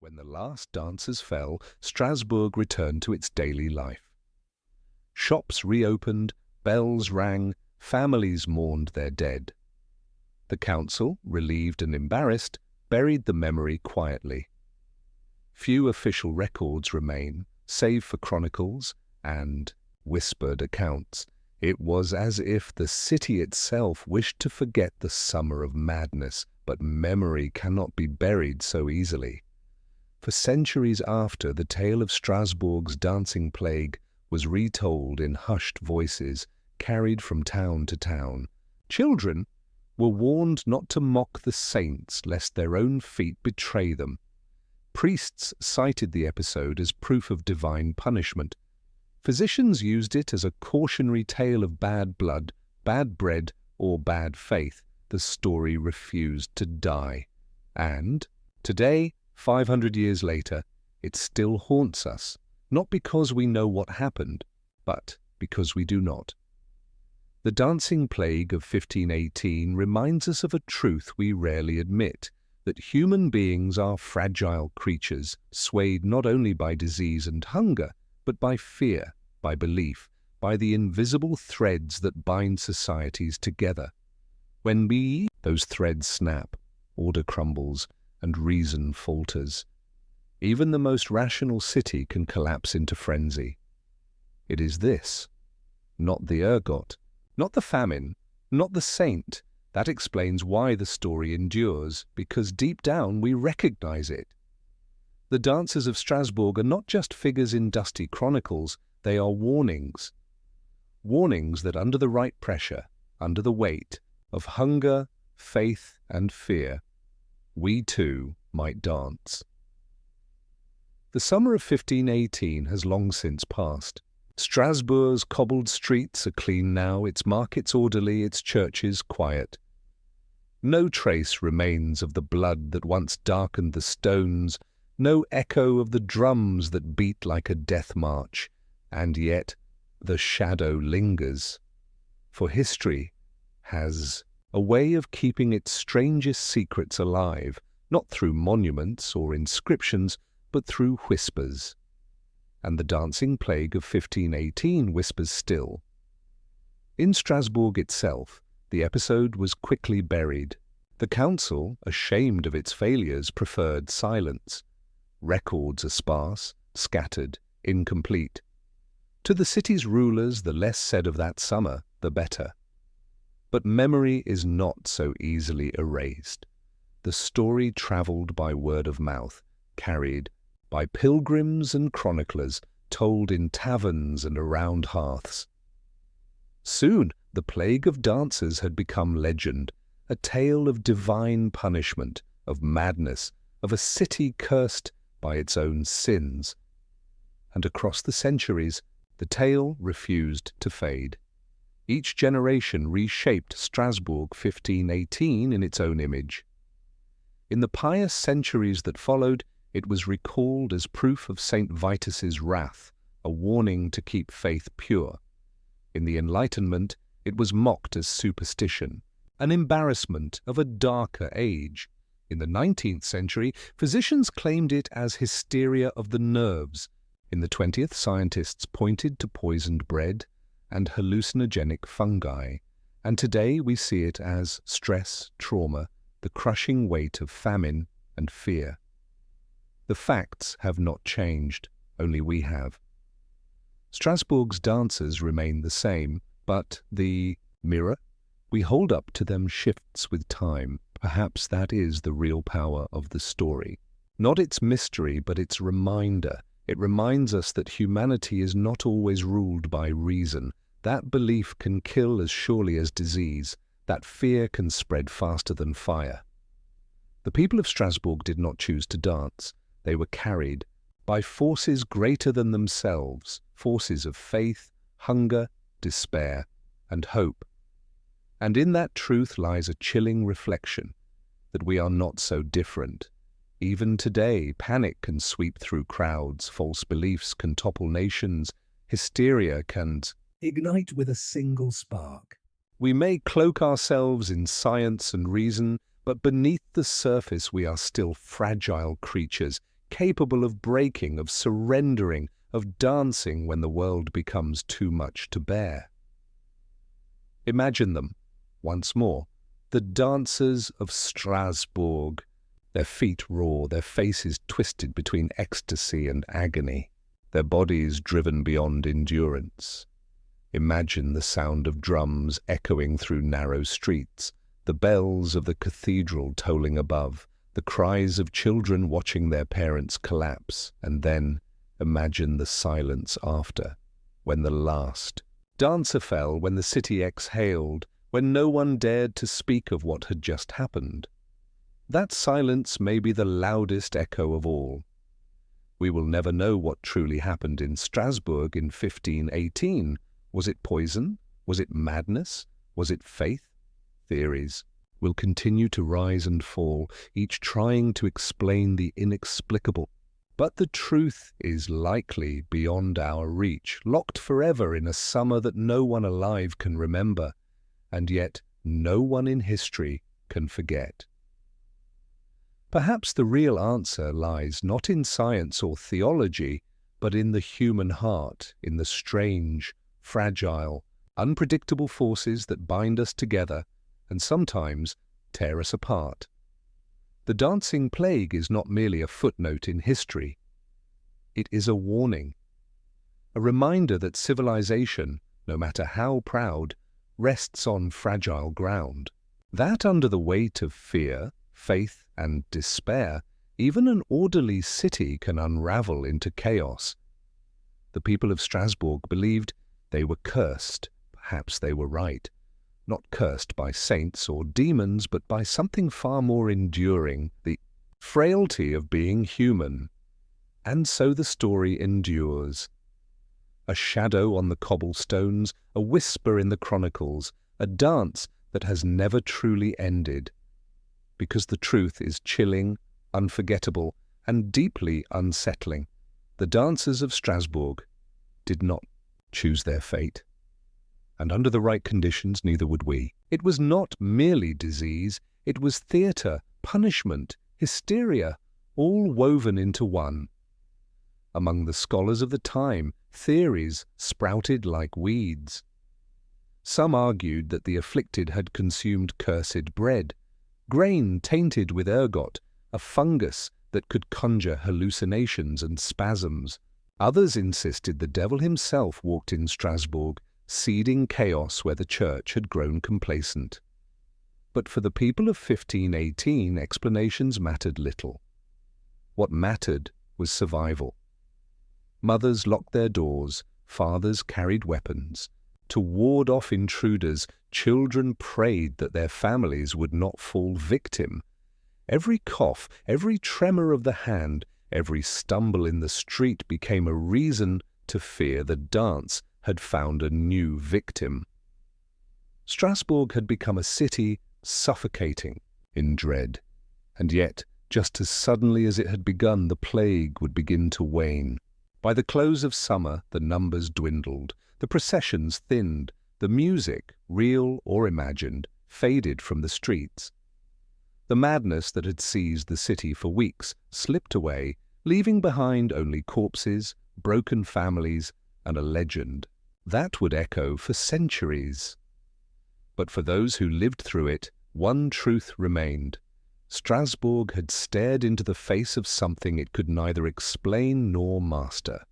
When the last dancers fell, Strasbourg returned to its daily life. Shops reopened, bells rang, families mourned their dead. The council, relieved and embarrassed, buried the memory quietly. Few official records remain, save for chronicles and whispered accounts. It was as if the city itself wished to forget the summer of madness, but memory cannot be buried so easily. For centuries after, the tale of Strasbourg's dancing plague was retold in hushed voices, carried from town to town. Children were warned not to mock the saints lest their own feet betray them. Priests cited the episode as proof of divine punishment. Physicians used it as a cautionary tale of bad blood, bad bread, or bad faith. The story refused to die. And today, 500 years later, it still haunts us, not because we know what happened, but because we do not. The dancing plague of 1518 reminds us of a truth we rarely admit, that human beings are fragile creatures, swayed not only by disease and hunger, but by fear, by belief, by the invisible threads that bind societies together. When those threads snap, order crumbles, and reason falters. Even the most rational city can collapse into frenzy. It is this, not the ergot, not the famine, not the saint, that explains why the story endures, because deep down we recognize it. The dancers of Strasbourg are not just figures in dusty chronicles, they are warnings. Warnings that under the right pressure, under the weight of hunger, faith, and fear, we too might dance. The summer of 1518 has long since passed. Strasbourg's cobbled streets are clean now, its markets orderly, its churches quiet. No trace remains of the blood that once darkened the stones, no echo of the drums that beat like a death march, and yet the shadow lingers. For history has a way of keeping its strangest secrets alive, not through monuments or inscriptions, but through whispers. And the dancing plague of 1518 whispers still. In Strasbourg itself, the episode was quickly buried. The council, ashamed of its failures, preferred silence. Records are sparse, scattered, incomplete. To the city's rulers, the less said of that summer, the better. But memory is not so easily erased. The story traveled by word of mouth, carried by pilgrims and chroniclers, told in taverns and around hearths. Soon the plague of dancers had become legend, a tale of divine punishment, of madness, of a city cursed by its own sins. And across the centuries, the tale refused to fade. Each generation reshaped Strasbourg 1518 in its own image. In the pious centuries that followed, it was recalled as proof of St. Vitus's wrath, a warning to keep faith pure. In the Enlightenment, it was mocked as superstition, an embarrassment of a darker age. In the 19th century, physicians claimed it as hysteria of the nerves. In the 20th, scientists pointed to poisoned bread and hallucinogenic fungi. And today we see it as stress, trauma, the crushing weight of famine and fear. The facts have not changed, only we have. Strasbourg's dancers remain the same, but the mirror we hold up to them shifts with time. Perhaps that is the real power of the story. Not its mystery, but its reminder. It reminds us that humanity is not always ruled by reason. That belief can kill as surely as disease. That fear can spread faster than fire. The people of Strasbourg did not choose to dance. They were carried by forces greater than themselves, forces of faith, hunger, despair, and hope. And in that truth lies a chilling reflection that we are not so different. Even today, panic can sweep through crowds, false beliefs can topple nations, hysteria can ignite with a single spark. We may cloak ourselves in science and reason, but beneath the surface we are still fragile creatures, capable of breaking, of surrendering, of dancing when the world becomes too much to bear. Imagine them, once more, the dancers of Strasbourg, their feet raw, their faces twisted between ecstasy and agony, their bodies driven beyond endurance. Imagine the sound of drums echoing through narrow streets, the bells of the cathedral tolling above, the cries of children watching their parents collapse, and then imagine the silence after, when the last dancer fell, when the city exhaled, when no one dared to speak of what had just happened. That silence may be the loudest echo of all. We will never know what truly happened in Strasbourg in 1518. Was it poison? Was it madness? Was it faith? Theories will continue to rise and fall, each trying to explain the inexplicable. But the truth is likely beyond our reach, locked forever in a summer that no one alive can remember, and yet no one in history can forget. Perhaps the real answer lies not in science or theology, but in the human heart, in the strange, fragile, unpredictable forces that bind us together and sometimes tear us apart. The dancing plague is not merely a footnote in history. It is a warning, a reminder that civilization, no matter how proud, rests on fragile ground, that under the weight of fear, faith, and despair, even an orderly city can unravel into chaos. The people of Strasbourg believed they were cursed. Perhaps they were right. Not cursed by saints or demons, but by something far more enduring, the frailty of being human. And so the story endures. A shadow on the cobblestones, a whisper in the chronicles, a dance that has never truly ended. Because the truth is chilling, unforgettable, and deeply unsettling. The dancers of Strasbourg did not choose their fate. And under the right conditions, neither would we. It was not merely disease, it was theatre, punishment, hysteria, all woven into one. Among the scholars of the time, theories sprouted like weeds. Some argued that the afflicted had consumed cursed bread, grain tainted with ergot, a fungus that could conjure hallucinations and spasms. Others insisted the devil himself walked in Strasbourg, seeding chaos where the church had grown complacent. But for the people of 1518, explanations mattered little. What mattered was survival. Mothers locked their doors, fathers carried weapons. To ward off intruders, children prayed that their families would not fall victim. Every cough, every tremor of the hand, every stumble in the street became a reason to fear the dance had found a new victim. Strasbourg had become a city suffocating in dread, and yet, just as suddenly as it had begun, the plague would begin to wane. By the close of summer, the numbers dwindled, the processions thinned, the music, real or imagined, faded from the streets. The madness that had seized the city for weeks slipped away, leaving behind only corpses, broken families, and a legend that would echo for centuries. But for those who lived through it, one truth remained. Strasbourg had stared into the face of something it could neither explain nor master.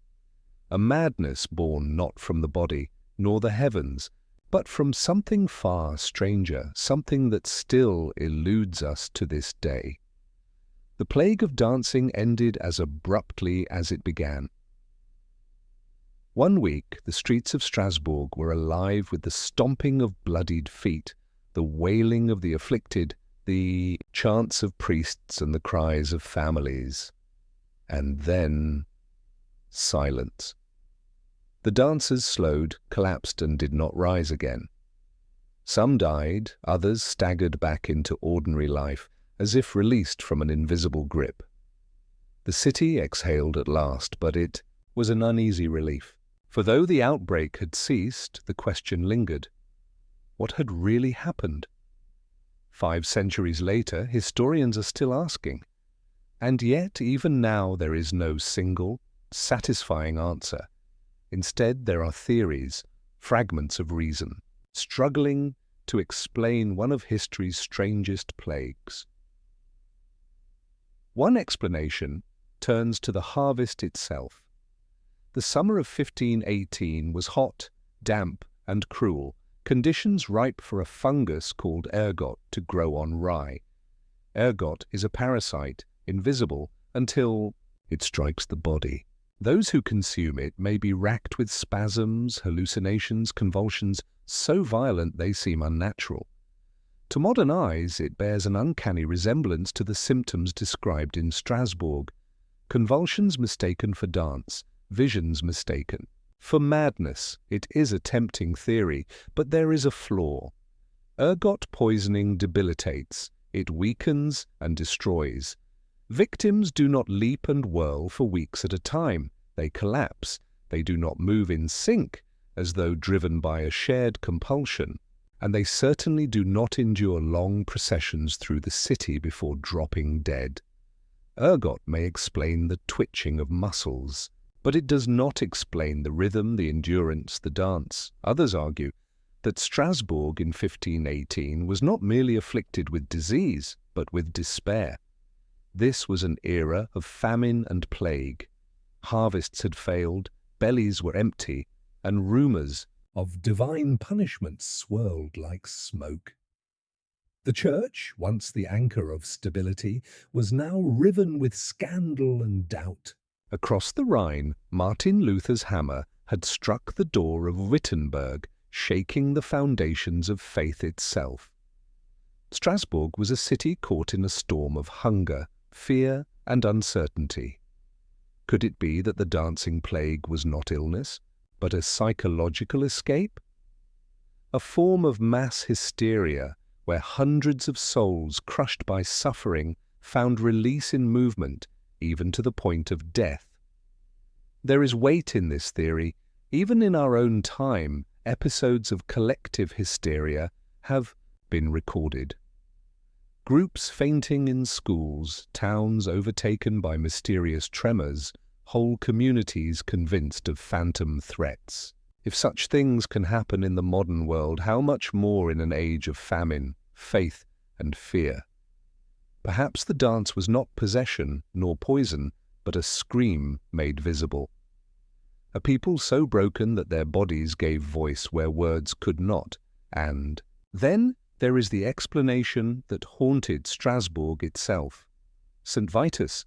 A madness born not from the body, nor the heavens, but from something far stranger, something that still eludes us to this day. The plague of dancing ended as abruptly as it began. One week, the streets of Strasbourg were alive with the stomping of bloodied feet, the wailing of the afflicted, the chants of priests and the cries of families. And then silence. The dancers slowed, collapsed, and did not rise again. Some died, others staggered back into ordinary life, as if released from an invisible grip. The city exhaled at last, but it was an uneasy relief. For though the outbreak had ceased, the question lingered. What had really happened? 5 centuries later, historians are still asking. And yet, even now, there is no single, satisfying answer. Instead, there are theories, fragments of reason, struggling to explain one of history's strangest plagues. One explanation turns to the harvest itself. The summer of 1518 was hot, damp, and cruel, conditions ripe for a fungus called ergot to grow on rye. Ergot is a parasite, invisible until it strikes the body. Those who consume it may be racked with spasms, hallucinations, convulsions, so violent they seem unnatural. To modern eyes, it bears an uncanny resemblance to the symptoms described in Strasbourg. Convulsions mistaken for dance, visions mistaken for madness. It is a tempting theory, but there is a flaw. Ergot poisoning debilitates, it weakens and destroys. Victims do not leap and whirl for weeks at a time. They collapse. They do not move in sync, as though driven by a shared compulsion. And they certainly do not endure long processions through the city before dropping dead. Ergot may explain the twitching of muscles, but it does not explain the rhythm, the endurance, the dance. Others argue that Strasbourg in 1518 was not merely afflicted with disease, but with despair. This was an era of famine and plague. Harvests had failed, bellies were empty, and rumors of divine punishment swirled like smoke. The church, once the anchor of stability, was now riven with scandal and doubt. Across the Rhine, Martin Luther's hammer had struck the door of Wittenberg, shaking the foundations of faith itself. Strasbourg was a city caught in a storm of hunger, fear, and uncertainty. Could it be that the dancing plague was not illness, but a psychological escape? A form of mass hysteria where hundreds of souls crushed by suffering found release in movement, even to the point of death. There is weight in this theory. Even in our own time, episodes of collective hysteria have been recorded. Groups fainting in schools, towns overtaken by mysterious tremors, whole communities convinced of phantom threats. If such things can happen in the modern world, how much more in an age of famine, faith, and fear? Perhaps the dance was not possession nor poison, but a scream made visible. A people so broken that their bodies gave voice where words could not. And then there is the explanation that haunted Strasbourg itself: St. Vitus.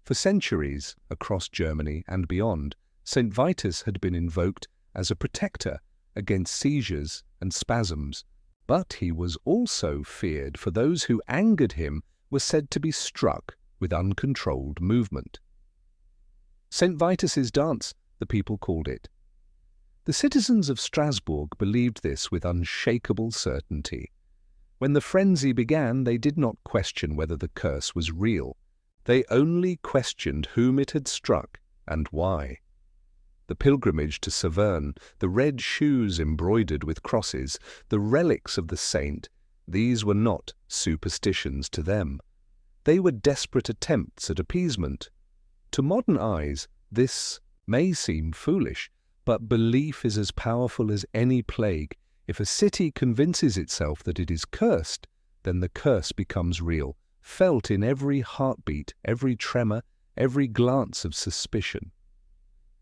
For centuries, across Germany and beyond, St. Vitus had been invoked as a protector against seizures and spasms, but he was also feared, for those who angered him were said to be struck with uncontrolled movement. St. Vitus's dance, the people called it. The citizens of Strasbourg believed this with unshakable certainty. When the frenzy began, they did not question whether the curse was real. They only questioned whom it had struck and why. The pilgrimage to Saverne, the red shoes embroidered with crosses, the relics of the saint, these were not superstitions to them. They were desperate attempts at appeasement. To modern eyes, this may seem foolish, but belief is as powerful as any plague. If a city convinces itself that it is cursed, then the curse becomes real, felt in every heartbeat, every tremor, every glance of suspicion.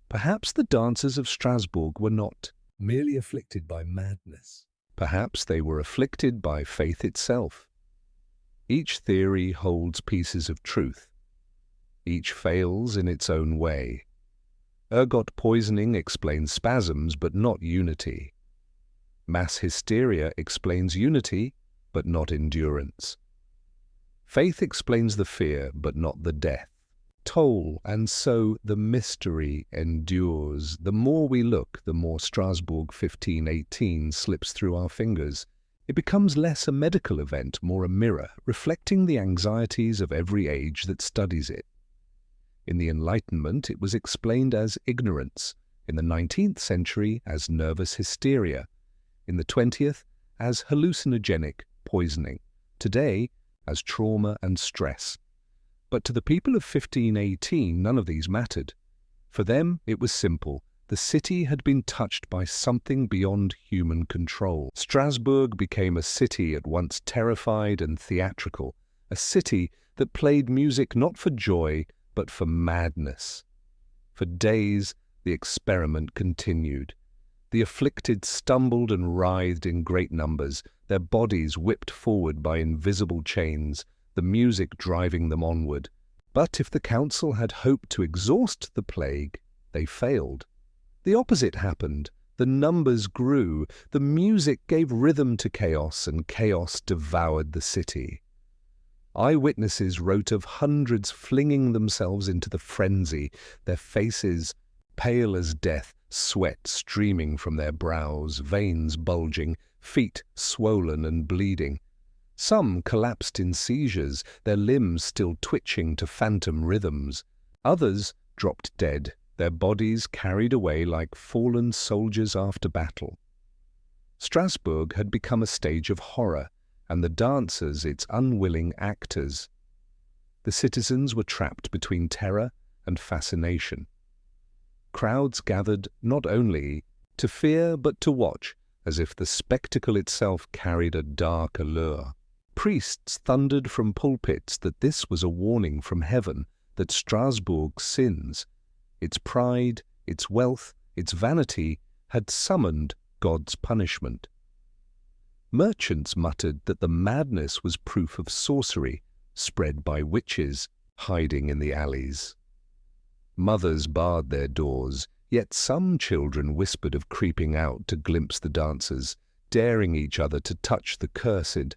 Perhaps the dancers of Strasbourg were not merely afflicted by madness. Perhaps they were afflicted by faith itself. Each theory holds pieces of truth. Each fails in its own way. Ergot poisoning explains spasms, but not unity. Mass hysteria explains unity, but not endurance. Faith explains the fear, but not the death. Toll, and so the mystery endures. The more we look, the more Strasbourg 1518 slips through our fingers. It becomes less a medical event, more a mirror, reflecting the anxieties of every age that studies it. In the Enlightenment, it was explained as ignorance. In the 19th century, as nervous hysteria. In the 20th, as hallucinogenic poisoning. Today, as trauma and stress. But to the people of 1518, none of these mattered. For them, it was simple. The city had been touched by something beyond human control. Strasbourg became a city at once terrified and theatrical, a city that played music not for joy, but for madness. For days, the experiment continued. The afflicted stumbled and writhed in great numbers, their bodies whipped forward by invisible chains, the music driving them onward. But if the council had hoped to exhaust the plague, they failed. The opposite happened. The numbers grew, the music gave rhythm to chaos, and chaos devoured the city. Eyewitnesses wrote of hundreds flinging themselves into the frenzy, their faces pale as death, sweat streaming from their brows, veins bulging, feet swollen and bleeding. Some collapsed in seizures, their limbs still twitching to phantom rhythms. Others dropped dead, their bodies carried away like fallen soldiers after battle. Strasbourg had become a stage of horror, and the dancers its unwilling actors. The citizens were trapped between terror and fascination. Crowds gathered not only to fear but to watch, as if the spectacle itself carried a dark allure. Priests thundered from pulpits that this was a warning from heaven, that Strasbourg's sins, its pride, its wealth, its vanity, had summoned God's punishment. Merchants muttered that the madness was proof of sorcery, spread by witches hiding in the alleys. Mothers barred their doors, yet some children whispered of creeping out to glimpse the dancers, daring each other to touch the cursed.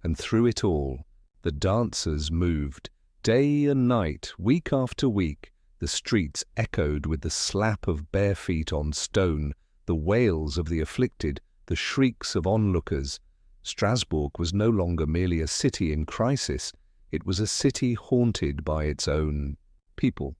And through it all, the dancers moved, day and night, week after week. The streets echoed with the slap of bare feet on stone, the wails of the afflicted, the shrieks of onlookers. Strasbourg was no longer merely a city in crisis, it was a city haunted by its own people.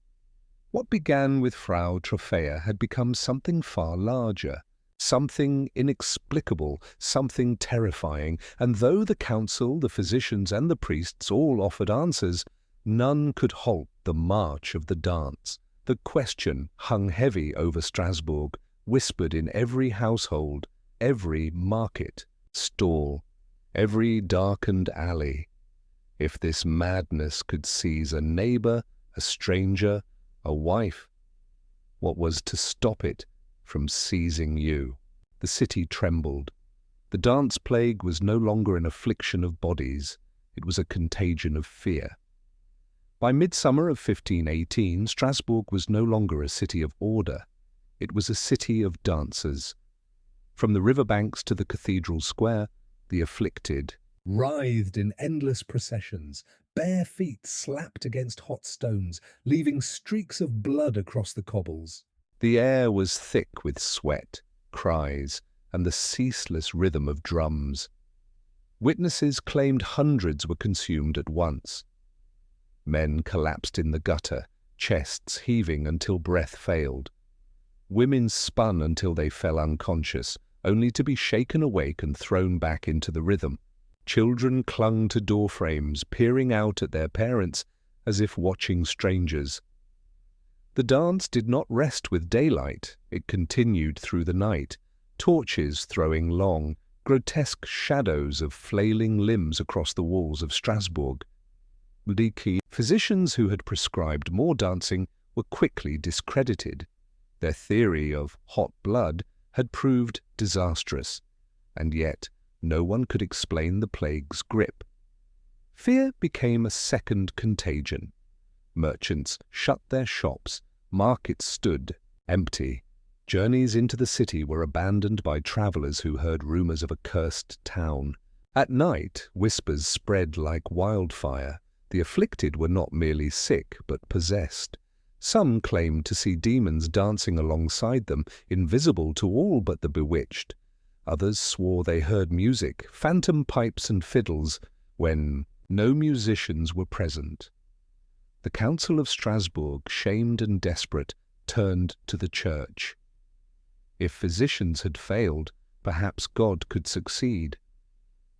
What began with Frau Trophäa had become something far larger, something inexplicable, something terrifying, and though the council, the physicians, and the priests all offered answers, none could halt the march of the dance. The question hung heavy over Strasbourg, whispered in every household, every market, stall, every darkened alley. If this madness could seize a neighbor, a stranger, a wife, what was to stop it from seizing you? The city trembled. The dance plague was no longer an affliction of bodies, it was a contagion of fear. By midsummer of 1518, Strasbourg was no longer a city of order, it was a city of dancers. From the riverbanks to the cathedral square, the afflicted writhed in endless processions, bare feet slapped against hot stones, leaving streaks of blood across the cobbles. The air was thick with sweat, cries, and the ceaseless rhythm of drums. Witnesses claimed hundreds were consumed at once. Men collapsed in the gutter, chests heaving until breath failed. Women spun until they fell unconscious, only to be shaken awake and thrown back into the rhythm. Children clung to doorframes, peering out at their parents as if watching strangers. The dance did not rest with daylight, it continued through the night, torches throwing long, grotesque shadows of flailing limbs across the walls of Strasbourg. Physicians who had prescribed more dancing were quickly discredited. Their theory of hot blood had proved disastrous, and yet no one could explain the plague's grip. Fear became a second contagion. Merchants shut their shops, markets stood empty. Journeys into the city were abandoned by travelers who heard rumors of a cursed town. At night, whispers spread like wildfire. The afflicted were not merely sick, but possessed. Some claimed to see demons dancing alongside them, invisible to all but the bewitched. Others swore they heard music, phantom pipes and fiddles, when no musicians were present. The Council of Strasbourg, shamed and desperate, turned to the church. If physicians had failed, perhaps God could succeed.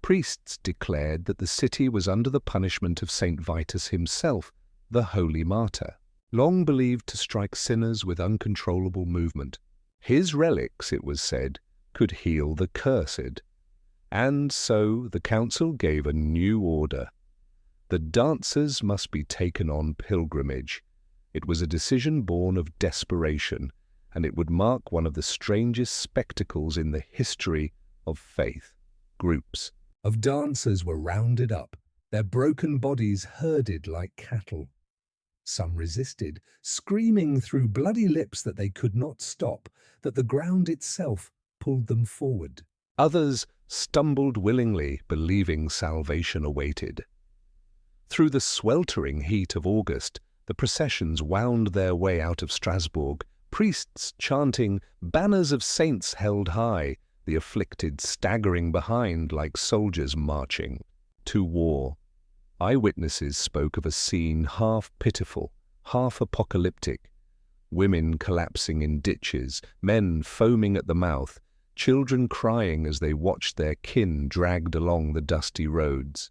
Priests declared that the city was under the punishment of Saint Vitus himself, the holy martyr, long believed to strike sinners with uncontrollable movement. His relics, it was said, could heal the cursed. And so the council gave a new order. The dancers must be taken on pilgrimage. It was a decision born of desperation, and it would mark one of the strangest spectacles in the history of faith. Groups of dancers were rounded up, their broken bodies herded like cattle. Some resisted, screaming through bloody lips that they could not stop, that the ground itself pulled them forward. Others stumbled willingly, believing salvation awaited. Through the sweltering heat of August, the processions wound their way out of Strasbourg, priests chanting, banners of saints held high, the afflicted staggering behind like soldiers marching to war. Eyewitnesses spoke of a scene half pitiful, half apocalyptic. Women collapsing in ditches, men foaming at the mouth, children crying as they watched their kin dragged along the dusty roads.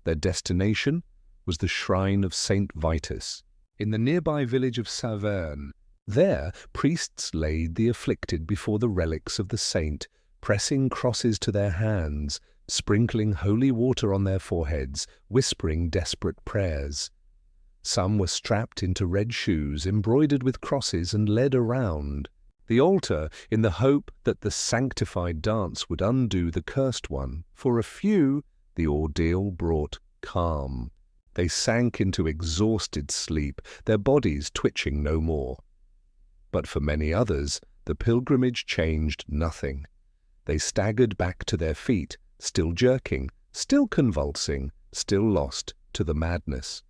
Their destination was the shrine of Saint Vitus, in the nearby village of Saverne. There, priests laid the afflicted before the relics of the saint, pressing crosses to their hands, sprinkling holy water on their foreheads, whispering desperate prayers. Some were strapped into red shoes embroidered with crosses and led around the altar in the hope that the sanctified dance would undo the cursed one. For a few, the ordeal brought calm. They sank into exhausted sleep, their bodies twitching no more. But for many others, the pilgrimage changed nothing. They staggered back to their feet, still jerking, still convulsing, still lost to the madness.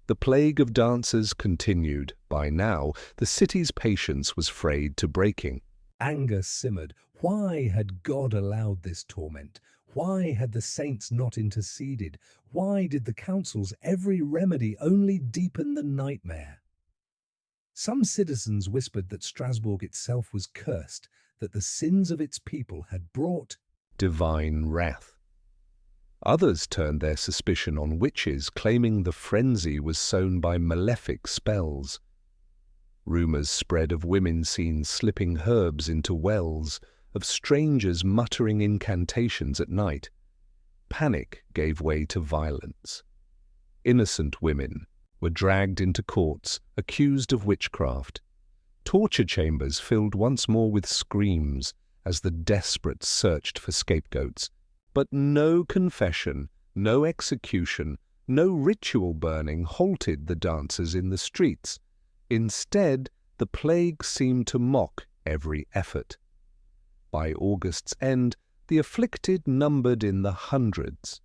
The plague of dancers continued. By now, the city's patience was frayed to breaking. Anger simmered. Why had God allowed this torment? Why had the saints not interceded? Why did the council's every remedy only deepen the nightmare? Some citizens whispered that Strasbourg itself was cursed, that the sins of its people had brought divine wrath. Others turned their suspicion on witches, claiming the frenzy was sown by malefic spells. Rumors spread of women seen slipping herbs into wells, of strangers muttering incantations at night. Panic gave way to violence. Innocent women were dragged into courts, accused of witchcraft. Torture chambers filled once more with screams as the desperate searched for scapegoats. But no confession, no execution, no ritual burning halted the dancers in the streets. Instead, the plague seemed to mock every effort. By August's end, the afflicted numbered in the hundreds.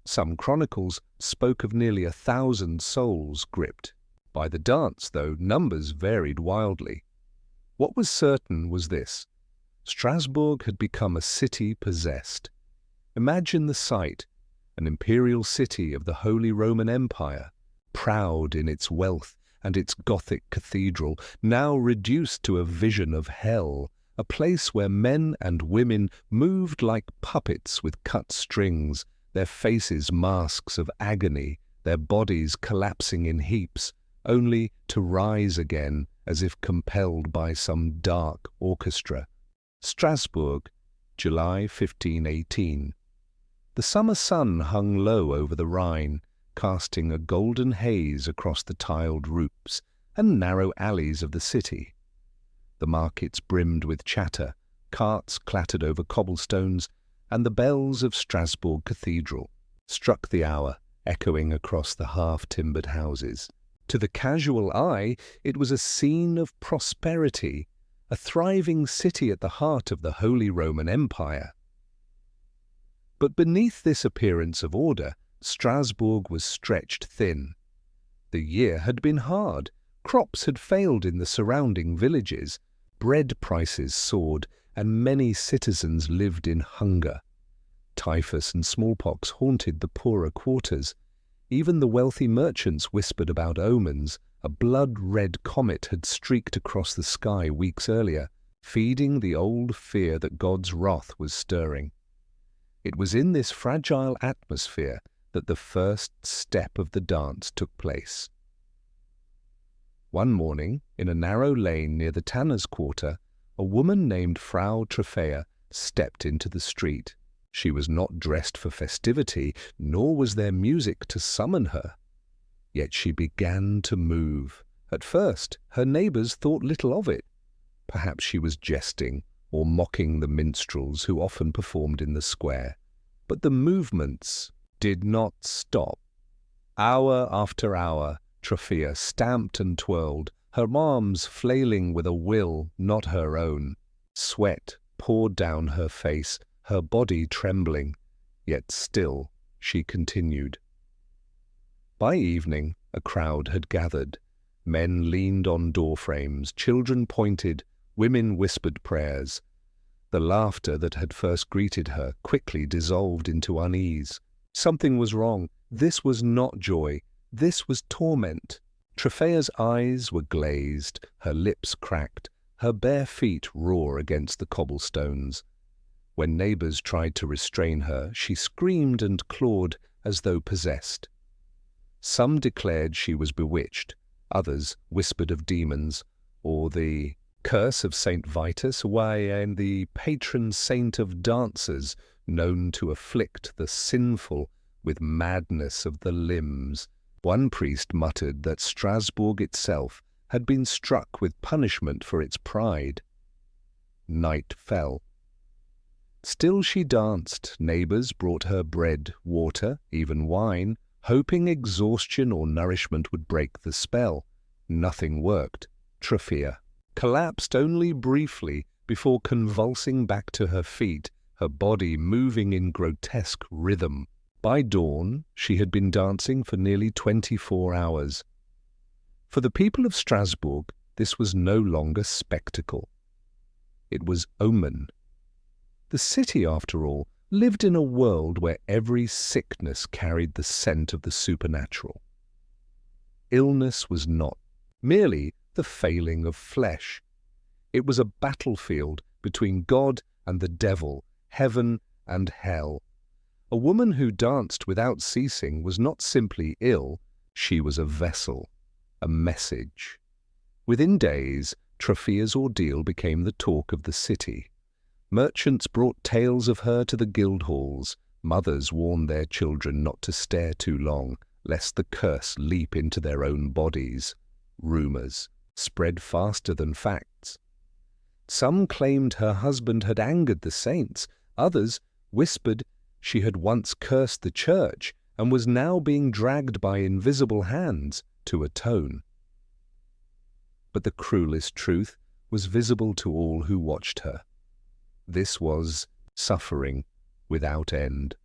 Some chronicles spoke of nearly 1,000 souls gripped. By the dance, though, numbers varied wildly. What was certain was this: Strasbourg had become a city possessed. Imagine the sight, an imperial city of the Holy Roman Empire, proud in its wealth and its Gothic cathedral, now reduced to a vision of hell, a place where men and women moved like puppets with cut strings, their faces masks of agony, their bodies collapsing in heaps, only to rise again as if compelled by some dark orchestra. Strasbourg, July 1518. The summer sun hung low over the Rhine, casting a golden haze across the tiled roofs and narrow alleys of the city. The markets brimmed with chatter, carts clattered over cobblestones, and the bells of Strasbourg Cathedral struck the hour, echoing across the half-timbered houses. To the casual eye, it was a scene of prosperity, a thriving city at the heart of the Holy Roman Empire. But beneath this appearance of order, Strasbourg was stretched thin. The year had been hard. Crops had failed in the surrounding villages. Bread prices soared, and many citizens lived in hunger. Typhus and smallpox haunted the poorer quarters. Even the wealthy merchants whispered about omens. A blood-red comet had streaked across the sky weeks earlier, feeding the old fear that God's wrath was stirring. It was in this fragile atmosphere that the first step of the dance took place. One morning, in a narrow lane near the tanner's quarter, a woman named Frau Trophaea stepped into the street. She was not dressed for festivity, nor was there music to summon her. Yet she began to move. At first, her neighbours thought little of it. Perhaps she was jesting or mocking the minstrels who often performed in the square. But the movements did not stop. Hour after hour, Trophaea stamped and twirled, her arms flailing with a will not her own. Sweat poured down her face, her body trembling, yet still she continued. By evening, a crowd had gathered. Men leaned on doorframes, children pointed, women whispered prayers. The laughter that had first greeted her quickly dissolved into unease. Something was wrong. This was not joy. This was torment. Trophaea's eyes were glazed, her lips cracked, her bare feet raw against the cobblestones. When neighbours tried to restrain her, she screamed and clawed as though possessed. Some declared she was bewitched, others whispered of demons, or the curse of Saint Vitus, and the patron saint of dancers, known to afflict the sinful with madness of the limbs. One priest muttered that Strasbourg itself had been struck with punishment for its pride. Night fell. Still she danced. Neighbours brought her bread, water, even wine, hoping exhaustion or nourishment would break the spell. Nothing worked. Trophaea collapsed only briefly before convulsing back to her feet, her body moving in grotesque rhythm. By dawn, she had been dancing for nearly 24 hours. For the people of Strasbourg, this was no longer spectacle. It was omen. The city, after all, lived in a world where every sickness carried the scent of the supernatural. Illness was not merely the failing of flesh. It was a battlefield between God and the devil, heaven and hell. A woman who danced without ceasing was not simply ill, she was a vessel, a message. Within days, Trophaea's ordeal became the talk of the city. Merchants brought tales of her to the guild halls. Mothers warned their children not to stare too long, lest the curse leap into their own bodies. Rumours spread faster than facts. Some claimed her husband had angered the saints. Others whispered she had once cursed the church and was now being dragged by invisible hands to atone. But the cruelest truth was visible to all who watched her. This was suffering without end.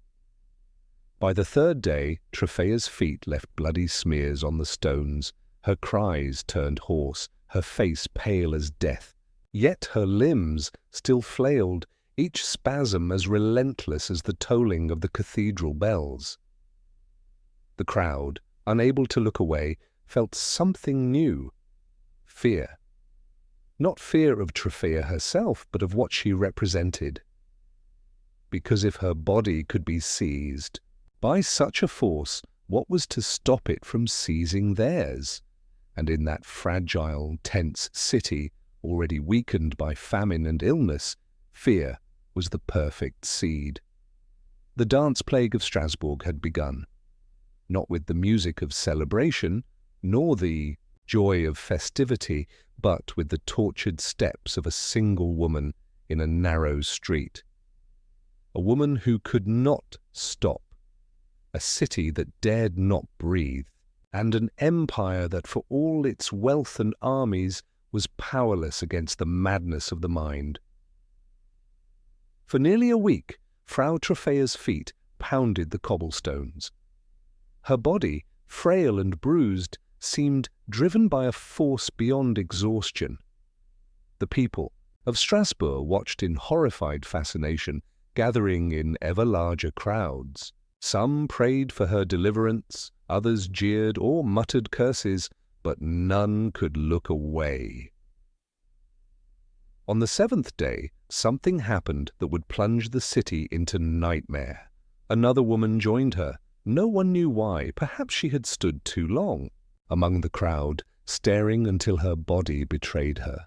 By the third day, Trophaea's feet left bloody smears on the stones. Her cries turned hoarse, her face pale as death. Yet her limbs still flailed, each spasm as relentless as the tolling of the cathedral bells. The crowd, unable to look away, felt something new. Fear. Not fear of Trophaea herself, but of what she represented. Because if her body could be seized by such a force, what was to stop it from seizing theirs? And in that fragile, tense city, already weakened by famine and illness, fear was the perfect seed. The dance plague of Strasbourg had begun, not with the music of celebration, nor the joy of festivity, but with the tortured steps of a single woman in a narrow street. A woman who could not stop, a city that dared not breathe, and an empire that, for all its wealth and armies, was powerless against the madness of the mind. For nearly a week, Frau Trophaea's feet pounded the cobblestones. Her body, frail and bruised, seemed driven by a force beyond exhaustion. The people of Strasbourg watched in horrified fascination, gathering in ever larger crowds. Some prayed for her deliverance, others jeered or muttered curses, but none could look away. On the seventh day, something happened that would plunge the city into nightmare. Another woman joined her. No one knew why. Perhaps she had stood too long among the crowd, staring until her body betrayed her.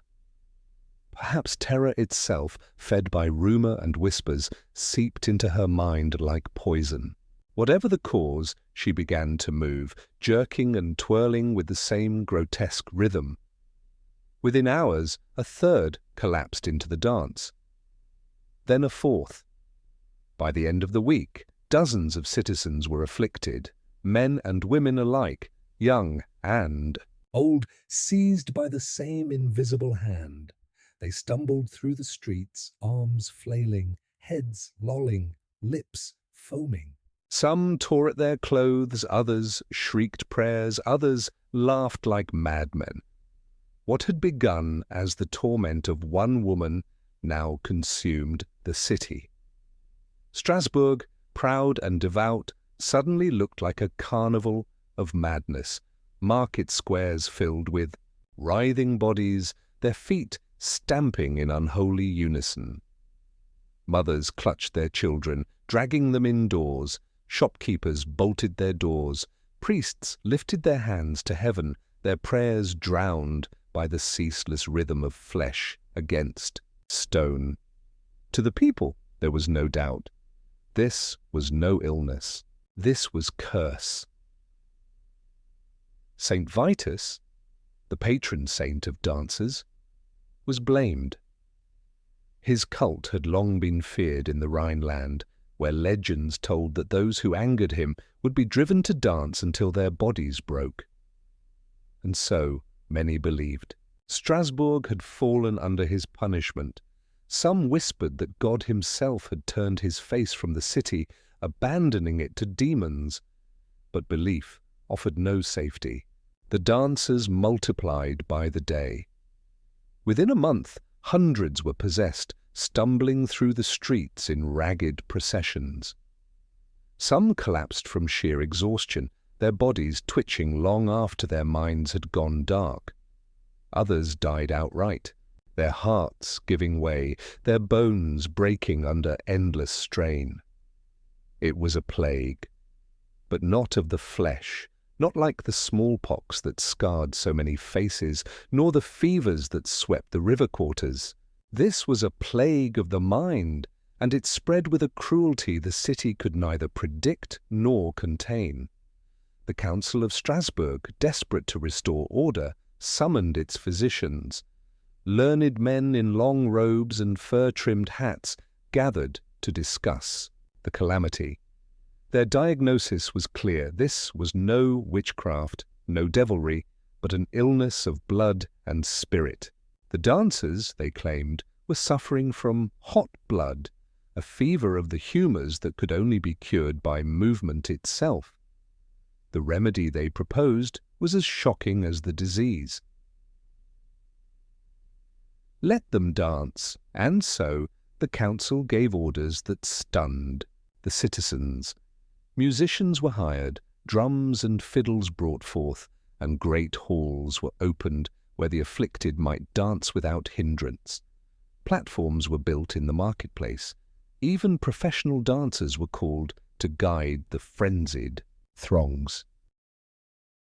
Perhaps terror itself, fed by rumor and whispers, seeped into her mind like poison. Whatever the cause, she began to move, jerking and twirling with the same grotesque rhythm. Within hours, a third collapsed into the dance. Then a fourth. By the end of the week, dozens of citizens were afflicted, men and women alike, young and old, seized by the same invisible hand. They stumbled through the streets, arms flailing, heads lolling, lips foaming. Some tore at their clothes, others shrieked prayers, others laughed like madmen. What had begun as the torment of one woman now consumed the city. Strasbourg, proud and devout, suddenly looked like a carnival of madness, market squares filled with writhing bodies, their feet stamping in unholy unison. Mothers clutched their children, dragging them indoors. Shopkeepers bolted their doors. Priests lifted their hands to heaven, their prayers drowned by the ceaseless rhythm of flesh against stone. To the people, there was no doubt. This was no illness. This was curse. Saint Vitus, the patron saint of dancers, was blamed. His cult had long been feared in the Rhineland, where legends told that those who angered him would be driven to dance until their bodies broke. And so, many believed, Strasbourg had fallen under his punishment. Some whispered that God himself had turned his face from the city, abandoning it to demons. But belief offered no safety. The dancers multiplied by the day. Within a month, hundreds were possessed, stumbling through the streets in ragged processions. Some collapsed from sheer exhaustion, their bodies twitching long after their minds had gone dark. Others died outright, their hearts giving way, their bones breaking under endless strain. It was a plague, but not of the flesh, not like the smallpox that scarred so many faces, nor the fevers that swept the river quarters. This was a plague of the mind, and it spread with a cruelty the city could neither predict nor contain. The Council of Strasbourg, desperate to restore order, summoned its physicians. Learned men in long robes and fur-trimmed hats gathered to discuss the calamity. Their diagnosis was clear. This was no witchcraft, no devilry, but an illness of blood and spirit. The dancers, they claimed, were suffering from hot blood, a fever of the humours that could only be cured by movement itself. The remedy they proposed was as shocking as the disease. Let them dance, and so the council gave orders that stunned the citizens. Musicians were hired, drums and fiddles brought forth, and great halls were opened where the afflicted might dance without hindrance. Platforms were built in the marketplace. Even professional dancers were called to guide the frenzied throngs.